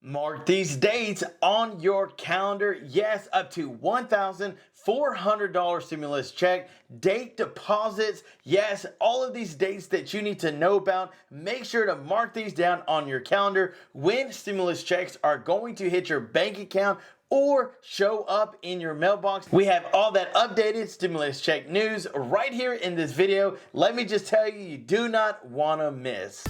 Mark these dates on your calendar. Yes, up to $1,400 stimulus check, date deposits. Yes, all of these dates that you need to know about. Make sure to mark these down on your calendar when stimulus checks are going to hit your bank account or show up in your mailbox. We have all that updated stimulus check news right here in this video. Let me just tell you, you do not want to miss.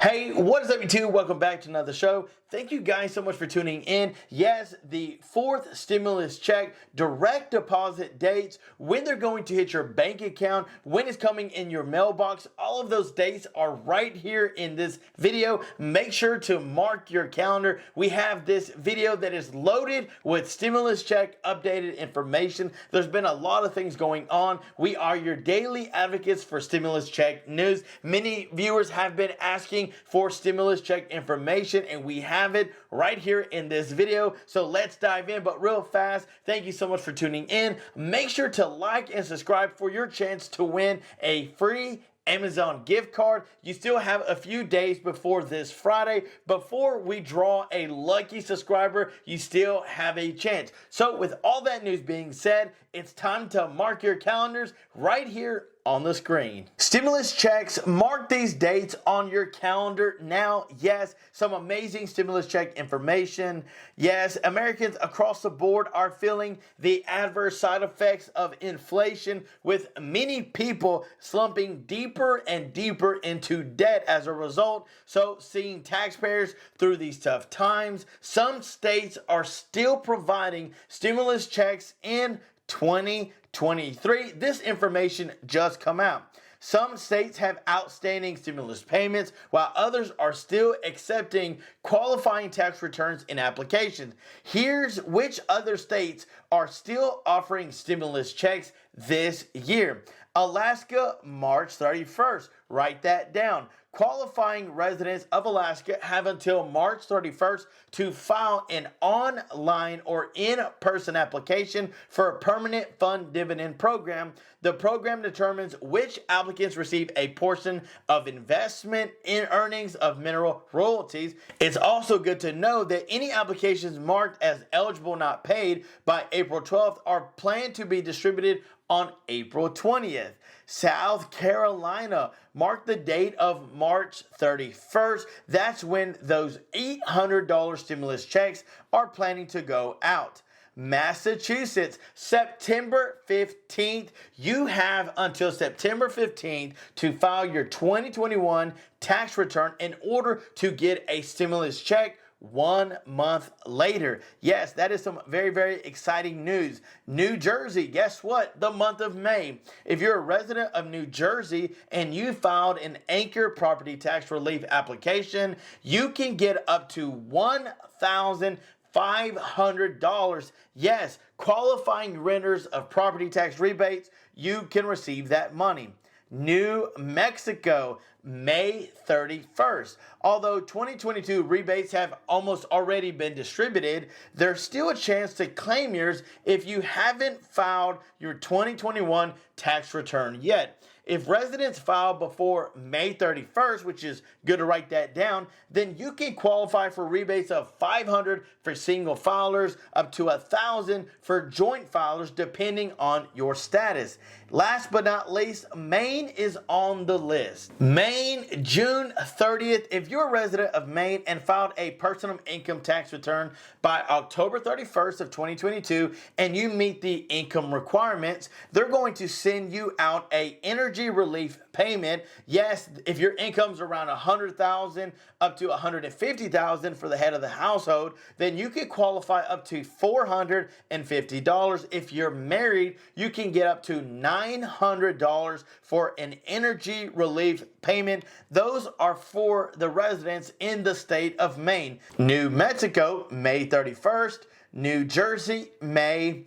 Hey, what is up YouTube? Welcome back to another show. Thank you guys so much for tuning in. Yes, the fourth stimulus check, direct deposit dates, when they're going to hit your bank account, when it's coming in your mailbox, all of those dates are right here in this video. Make sure to mark your calendar. We have this video that is loaded with stimulus check updated information. There's been a lot of things going on. We are your daily advocates for stimulus check news. Many viewers have been asking for stimulus check information, and we have it right here in this video. So let's dive in, but real fast, thank you so much for tuning in. Make sure to like and subscribe for your chance to win a free Amazon gift card. You still have a few days before this Friday. Before we draw a lucky subscriber, you still have a chance. So with all that news being said, it's time to mark your calendars right here on the screen. Stimulus checks, mark these dates on your calendar now. Yes, some amazing stimulus check information. Yes, Americans across the board are feeling the adverse side effects of inflation, with many people slumping deeper and deeper into debt as a result. So seeing taxpayers through these tough times, some states are still providing stimulus checks in 2023. This information just come out. Some states have outstanding stimulus payments, while others are still accepting qualifying tax returns in applications. Here's which other states are still offering stimulus checks this year. Alaska, March 31st. Write that down. Qualifying residents of Alaska have until March 31st to file an online or in-person application for a permanent fund dividend program. The program determines which applicants receive a portion of investment in earnings of mineral royalties. It's also good to know that any applications marked as eligible not paid by April 12th are planned to be distributed on April 20th. South Carolina, mark the date of March 31st. That's when those $800 stimulus checks are planning to go out. Massachusetts, September 15th. You have until September 15th to file your 2021 tax return in order to get a stimulus check 1 month later. Yes, that is some very, very exciting news. New Jersey, guess what? The month of May. If you're a resident of New Jersey and you filed an anchor property tax relief application, you can get up to $1,500. Yes, qualifying renters of property tax rebates, you can receive that money. New Mexico, May 31st. Although 2022 rebates have almost already been distributed, there's still a chance to claim yours if you haven't filed your 2021 tax return yet. If residents file before May 31st, which is good to write that down, then you can qualify for rebates of $500 for single filers, up to $1,000 for joint filers, depending on your status. Last but not least, Maine is on the list. Maine, June 30th. If you're a resident of Maine and filed a personal income tax return by October 31st of 2022 and you meet the income requirements, they're going to send you out a energy relief payment. Yes, if your income's around $100,000 up to $150,000 for the head of the household, then you can qualify up to $450. If you're married, you can get up to $900 for an energy relief payment. Those are for the residents in the state of Maine. New Mexico, May 31st. New Jersey, May.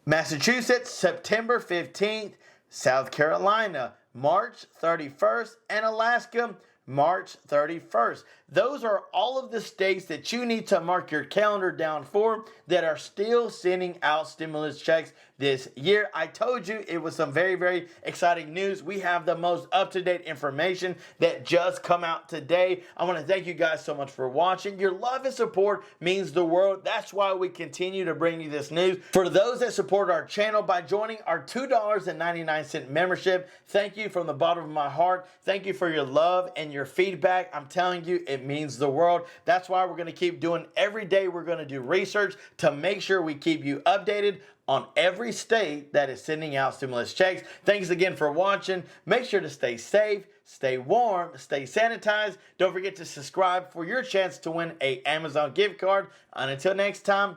Massachusetts, September 15th. South Carolina, March 31st, and Alaska, March 31st. Those are all of the states that you need to mark your calendar down for that are still sending out stimulus checks this year. I told you it was some very, very exciting news. We have the most up-to-date information that just come out today. I want to thank you guys so much for watching. Your love and support means the world. That's why we continue to bring you this news. For those that support our channel by joining our $2.99 membership, thank you from the bottom of my heart. Thank you for your love and your feedback. I'm telling you, it means the world. That's why we're going to keep doing every day. We're going to do research to make sure we keep you updated on every state that is sending out stimulus checks. Thanks again for watching. Make sure to stay safe, stay warm, stay sanitized. Don't forget to subscribe for your chance to win an Amazon gift card. And until next time,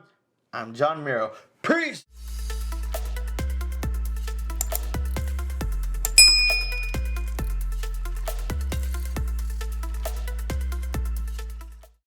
I'm John Miro. Peace.